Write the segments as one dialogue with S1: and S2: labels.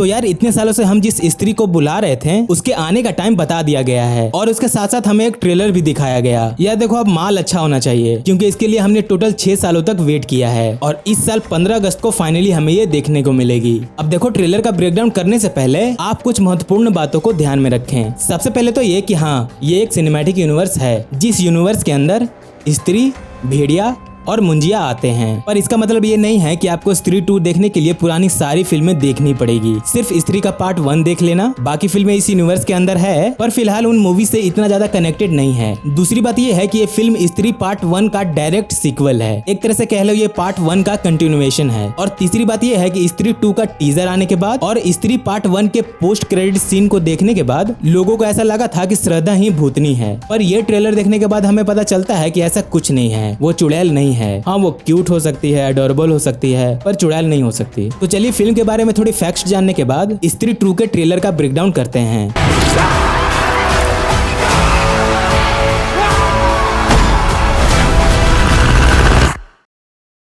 S1: तो यार इतने सालों से हम जिस स्त्री को बुला रहे थे उसके आने का टाइम बता दिया गया है और उसके साथ साथ हमें एक ट्रेलर भी दिखाया गया। यार देखो अब माल अच्छा होना चाहिए क्योंकि इसके लिए हमने टोटल 6 सालों तक वेट किया है और इस साल 15 अगस्त को फाइनली हमें ये देखने को मिलेगी। अब देखो ट्रेलर का ब्रेकडाउन करने से पहले आप कुछ महत्वपूर्ण बातों को ध्यान में रखें। सबसे पहले तो ये कि हाँ, ये एक सिनेमैटिक यूनिवर्स है जिस यूनिवर्स के अंदर स्त्री, भेड़िया और मुंजिया आते हैं। पर इसका मतलब ये नहीं है कि आपको स्त्री 2 देखने के लिए पुरानी सारी फिल्में देखनी पड़ेगी। सिर्फ स्त्री का पार्ट 1 देख लेना, बाकी फिल्में इस यूनिवर्स के अंदर है पर फिलहाल उन मूवी से इतना ज्यादा कनेक्टेड नहीं है। दूसरी बात ये है कि ये फिल्म स्त्री पार्ट 1 का डायरेक्ट सीक्वल है, एक तरह से कह लो ये पार्ट 1 का कंटिन्यूएशन है। और तीसरी बात ये है कि स्त्री 2 का टीजर आने के बाद और स्त्री पार्ट 1 के पोस्ट क्रेडिट सीन को देखने के बाद लोगों को ऐसा लगा था कि श्रद्धा ही भूतनी है, पर ये ट्रेलर देखने के बाद हमें पता चलता है कि ऐसा कुछ नहीं है। वो चुड़ैल नहीं है। हाँ, वो क्यूट हो सकती है, अडोरेबल हो सकती है, पर चुड़ैल नहीं हो सकती। तो चलिए फिल्म के बारे में थोड़ी फैक्ट्स जानने के बाद स्त्री 2 के ट्रेलर का ब्रेकडाउन करते हैं।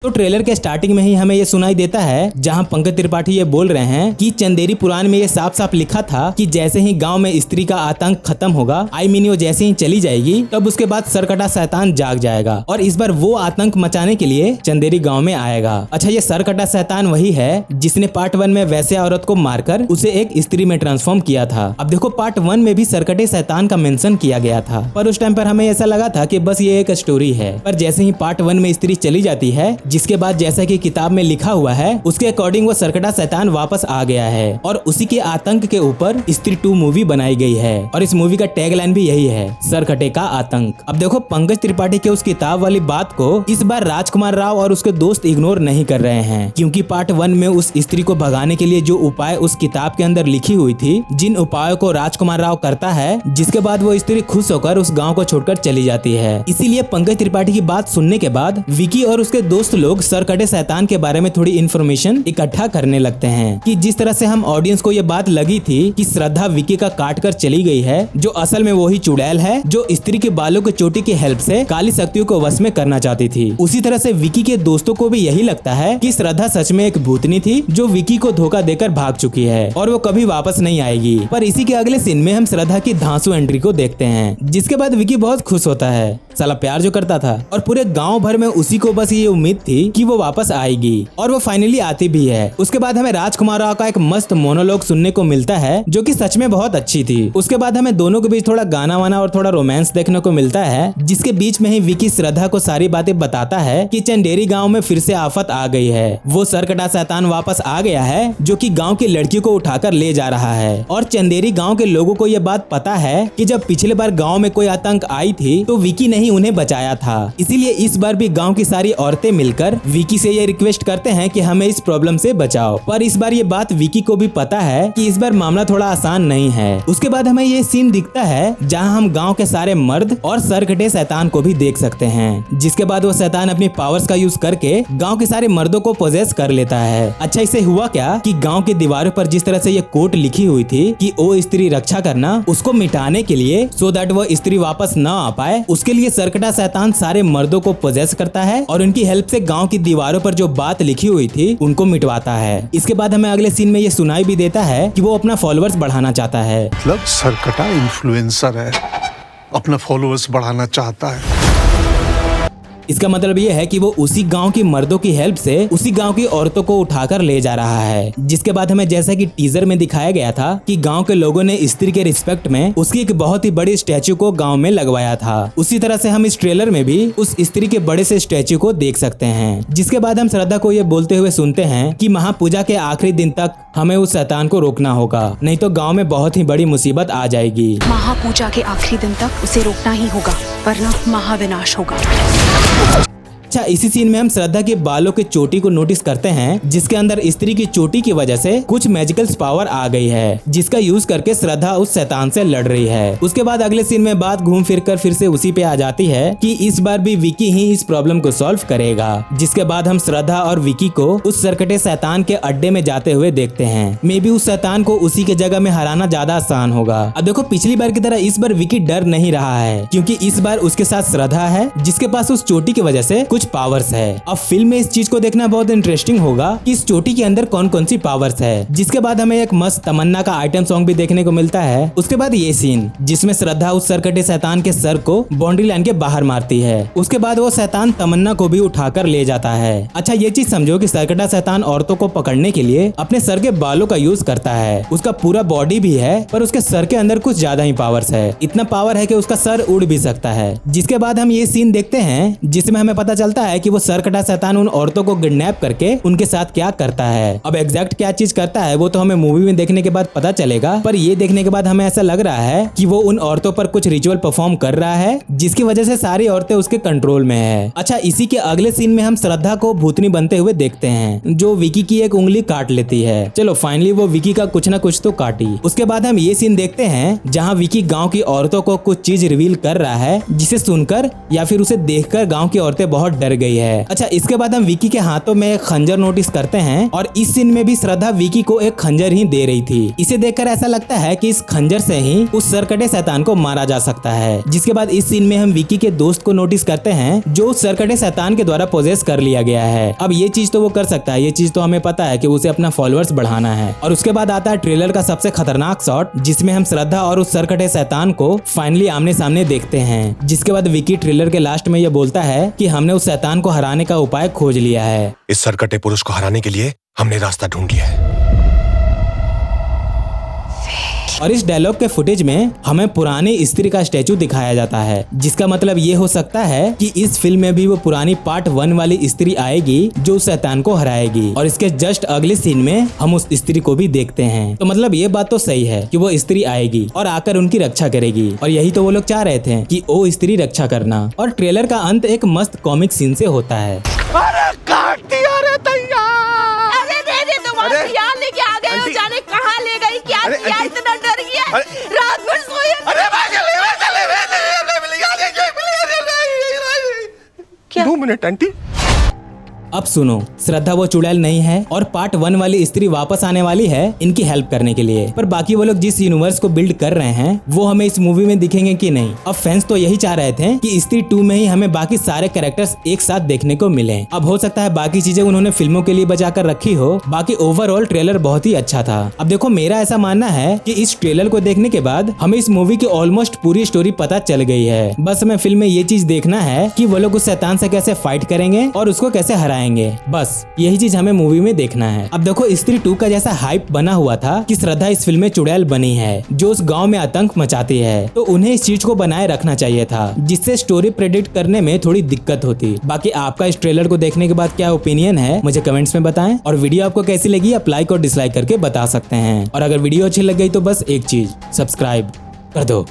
S1: तो ट्रेलर के स्टार्टिंग में ही हमें ये सुनाई देता है जहां पंकज त्रिपाठी ये बोल रहे हैं कि चंदेरी पुराण में ये साफ साफ लिखा था कि जैसे ही गांव में स्त्री का आतंक खत्म होगा, वो जैसे ही चली जाएगी तब उसके बाद सरकटा शैतान जाग जाएगा और इस बार वो आतंक मचाने के लिए चंदेरी गांव में आएगा। अच्छा, ये सरकटा शैतान वही है जिसने पार्ट 1 में वैसे औरत को मारकर उसे एक स्त्री में ट्रांसफॉर्म किया था। अब देखो पार्ट 1 में भी सरकटे शैतान का मेंशन किया गया था, पर उस टाइम पर हमें ऐसा लगा था कि बस ये एक स्टोरी है। पर जैसे ही पार्ट 1 में स्त्री चली जाती है, जिसके बाद जैसा कि किताब में लिखा हुआ है उसके अकॉर्डिंग वो सरकटा शैतान वापस आ गया है और उसी के आतंक के ऊपर स्त्री 2 मूवी बनाई गई है और इस मूवी का टैगलाइन भी यही है, सरकटे का आतंक। अब देखो पंकज त्रिपाठी के उस किताब वाली बात को इस बार राजकुमार राव और उसके दोस्त इग्नोर नहीं कर रहे हैं, क्योंकि पार्ट 1 में उस स्त्री को भगाने के लिए जो उपाय उस किताब के अंदर लिखी हुई थी, जिन उपायों को राजकुमार राव करता है, जिसके बाद वो स्त्री खुश होकर उस गाँव को छोड़कर चली जाती है। इसीलिए पंकज त्रिपाठी की बात सुनने के बाद विकी और उसके दोस्त लोग सरकटे शैतान के बारे में थोड़ी इन्फॉर्मेशन इकट्ठा करने लगते हैं कि जिस तरह से हम ऑडियंस को ये बात लगी थी कि श्रद्धा विकी का काट कर चली गई है, जो असल में वही चुड़ैल है जो स्त्री के बालों की चोटी की हेल्प से काली शक्तियों को वश में करना चाहती थी। उसी तरह से विकी के दोस्तों को भी यही लगता है कि श्रद्धा सच में एक भूतनी थी जो विकी को धोखा देकर भाग चुकी है और वो कभी वापस नहीं आएगी। पर इसी के अगले सीन में हम श्रद्धा की धांसू एंट्री को देखते हैं, जिसके बाद विकी बहुत खुश होता है, साला प्यार जो करता था, और पूरे गाँव भर में उसी को बस ये उम्मीद थी कि वो वापस आएगी और वो फाइनली आती भी है। उसके बाद हमें राजकुमार राव का एक मस्त मोनोलॉग सुनने को मिलता है जो कि सच में बहुत अच्छी थी। उसके बाद हमें दोनों के बीच थोड़ा गाना वाना और थोड़ा रोमांस देखने को मिलता है, जिसके बीच में ही विकी श्रद्धा को सारी बातें बताता है कि चंदेरी गांव में फिर से आफत आ गई है, वो सरकटा शैतान वापस आ गया है जो कि गांव की लड़की को उठाकर ले जा रहा है। और चंदेरी गांव के लोगों को यह बात पता है कि जब पिछले बार गाँव में कोई आतंक आई थी तो विकी ने ही उन्हें बचाया था, इसीलिए इस बार भी गाँव की सारी औरतें मिलकर विकी से ये रिक्वेस्ट करते हैं कि हमें इस प्रॉब्लम से बचाओ। पर इस बार ये बात विकी को भी पता है कि इस बार मामला थोड़ा आसान नहीं है। उसके बाद हमें ये सीन दिखता है जहां हम गांव के सारे मर्द और सरकटे शैतान को भी देख सकते हैं, जिसके बाद वो शैतान अपनी पावर्स का यूज करके गांव के सारे मर्दों को पोजेस कर लेता है। अच्छा, इससे हुआ क्या कि गांव की दीवारों पर जिस तरह से ये कोट लिखी हुई थी कि ओ स्त्री रक्षा करना, उसको मिटाने के लिए सो दैट वो स्त्री वापस न आ पाए, उसके लिए सरकटा शैतान सारे मर्दों को पोजेस करता है और उनकी हेल्प से गाँव की दीवारों पर जो बात लिखी हुई थी उनको मिटवाता है। इसके बाद हमें अगले सीन में ये सुनाई भी देता है कि वो अपना फॉलोअर्स बढ़ाना चाहता है।
S2: मतलब सरकटा इन्फ्लुएंसर है, अपना फॉलोअर्स बढ़ाना चाहता है।
S1: इसका मतलब ये है कि वो उसी गांव की मर्दों की हेल्प से उसी गांव की औरतों को उठाकर ले जा रहा है। जिसके बाद हमें जैसा कि टीजर में दिखाया गया था कि गांव के लोगों ने स्त्री के रिस्पेक्ट में उसकी एक बहुत ही बड़ी स्टैचू को गांव में लगवाया था। उसी तरह से हम इस ट्रेलर में भी उस स्त्री के बड़े से स्टैचू को देख सकते हैं। जिसके बाद हम श्रद्धा को ये बोलते हुए सुनते हैं कि महापूजा के आखिरी दिन तक हमें उस शैतान को रोकना होगा, नहीं तो गाँव में बहुत ही बड़ी मुसीबत आ जाएगी।
S3: महापूजा के आखिरी दिन तक उसे रोकना ही होगा, वरना महाविनाश होगा।
S1: अच्छा, इसी सीन में हम श्रद्धा के बालों की चोटी को नोटिस करते हैं, जिसके अंदर स्त्री की चोटी की वजह से कुछ मैजिकल पावर आ गई है, जिसका यूज करके श्रद्धा उस शैतान से लड़ रही है। उसके बाद अगले सीन में बात घूम फिर कर फिर से उसी पे आ जाती है कि इस बार भी विकी ही इस प्रॉब्लम को सॉल्व करेगा। जिसके बाद हम श्रद्धा और विकी को उस सरकटे शैतान के अड्डे में जाते हुए देखते हैं। मे बी उस शैतान को उसी के जगह में हराना ज्यादा आसान होगा। अब देखो पिछली बार की तरह इस बार विकी डर नहीं रहा है, क्योंकि इस बार उसके साथ श्रद्धा है, जिसके पास उस चोटी की वजह से कुछ पावर्स है। अब फिल्म में इस चीज को देखना बहुत इंटरेस्टिंग होगा कि इस चोटी के अंदर कौन कौन सी पावर्स है। जिसके बाद हमें एक मस्त तमन्ना का आइटम सॉन्ग भी देखने को मिलता है। उसके बाद ये सीन जिसमें श्रद्धा उस सरकटे शैतान के सर को बाउंड्री लाइन के बाहर मारती है। उसके बाद वो शैतान तमन्ना को भी उठाकर ले जाता है। अच्छा ये चीज समझो कि सरकटा शैतान औरतों को पकड़ने के लिए अपने सर के बालों का यूज करता है। उसका पूरा बॉडी भी है पर उसके सर के अंदर कुछ ज्यादा ही पावर्स है। इतना पावर है कि उसका सर उड़ भी सकता है। जिसके बाद हम ये सीन देखते हैं जिसमें हमें पता चलता है कि वो सरकटा शैतान उन औरतों को किडनैप करके उनके साथ क्या करता है। अब एग्जैक्ट क्या चीज करता है वो तो हमें मूवी में देखने के बाद पता चलेगा, पर ये देखने के बाद हमें ऐसा लग रहा है कि वो उन औरतों पर कुछ रिचुअल परफॉर्म कर रहा है जिसकी वजह से सारी औरतें उसके कंट्रोल में है। अच्छा इसी के अगले सीन में हम श्रद्धा को भूतनी बनते हुए देखते हैं जो विकी की एक उंगली काट लेती है। चलो फाइनली वो विकी का कुछ ना कुछ तो काटी। उसके बाद हम ये सीन देखते हैं जहाँ विकी गाँव की औरतों को कुछ चीज रिवील कर रहा है जिसे सुनकर या फिर उसे देखकर गाँव की औरतें बहुत डर गई है। अच्छा इसके बाद हम विकी के हाथों में एक खंजर नोटिस करते हैं और इस सीन में भी श्रद्धा विकी को एक खंजर ही दे रही थी। इसे देखकर ऐसा लगता है कि इस खंजर से ही उस सरकटे शैतान को मारा जा सकता है। जिसके बाद इस सीन में हम विकी के दोस्त को नोटिस करते हैं जो उस सरकटे शैतान के द्वारा पोजेस कर लिया गया है। अब ये चीज तो वो कर सकता है, ये चीज तो हमें पता है कि उसे अपना फॉलोअर्स बढ़ाना है। और उसके बाद आता है ट्रेलर का सबसे खतरनाक शॉट जिसमें हम श्रद्धा और उस सरकटे शैतान को फाइनली आमने सामने देखते हैं। जिसके बाद विकी ट्रेलर के लास्ट में ये बोलता है कि हमने उस शैतान को हराने का उपाय खोज लिया है।
S4: इस सरकटे पुरुष को हराने के लिए हमने रास्ता ढूंढ लिया है।
S1: और इस डायलॉग के फुटेज में हमें पुरानी स्त्री का स्टैचू दिखाया जाता है जिसका मतलब ये हो सकता है कि इस फिल्म में भी वो पुरानी पार्ट 1 वाली स्त्री आएगी जो शैतान को हराएगी। और इसके जस्ट अगले सीन में हम उस स्त्री को भी देखते हैं। तो मतलब ये बात तो सही है कि वो स्त्री आएगी और आकर उनकी रक्षा करेगी और यही तो वो लोग चाह रहे थे कि ओ स्त्री रक्षा करना। और ट्रेलर का अंत एक मस्त कॉमिक सीन से होता है।
S4: अरे काट दिया रे तैयार।
S5: अरे दीदी तुम्हारे यार लेके आ गए हो, जाने कहाँ ले गई, क्या किया, इतना डर गया, रात भर सोई।
S4: अरे 2 मिनट आंटी।
S1: अब सुनो, श्रद्धा वो चुड़ैल नहीं है और पार्ट 1 वाली स्त्री वापस आने वाली है इनकी हेल्प करने के लिए। पर बाकी वो लोग जिस यूनिवर्स को बिल्ड कर रहे हैं वो हमें इस मूवी में दिखेंगे कि नहीं। अब फैंस तो यही चाह रहे थे कि स्त्री 2 में ही हमें बाकी सारे कैरेक्टर्स एक साथ देखने को मिले। अब हो सकता है बाकी चीजें उन्होंने फिल्मों के लिए बचा कर रखी हो। बाकी ओवरऑल ट्रेलर बहुत ही अच्छा था। अब देखो मेरा ऐसा मानना है कि इस ट्रेलर को देखने के बाद हमें इस मूवी की ऑलमोस्ट पूरी स्टोरी पता चल गई है। बस हमें फिल्म में ये चीज देखना है कि वो लोग उस शैतान से कैसे फाइट करेंगे और उसको कैसे हराएंगे। बस यही चीज हमें मूवी में देखना है। अब देखो स्त्री 2 का जैसा हाइप बना हुआ था कि श्रद्धा इस फिल्म में चुड़ैल बनी है जो उस गांव में आतंक मचाती है, तो उन्हें इस चीज को बनाए रखना चाहिए था जिससे स्टोरी प्रेडिक्ट करने में थोड़ी दिक्कत होती। बाकी आपका इस ट्रेलर को देखने के बाद क्या ओपिनियन है मुझे कमेंट्स में बताएं। और वीडियो आपको कैसी लगी आप लाइक और डिसलाइक करके बता सकते हैं। और अगर वीडियो अच्छी लग गई तो बस एक चीज, सब्सक्राइब कर दो।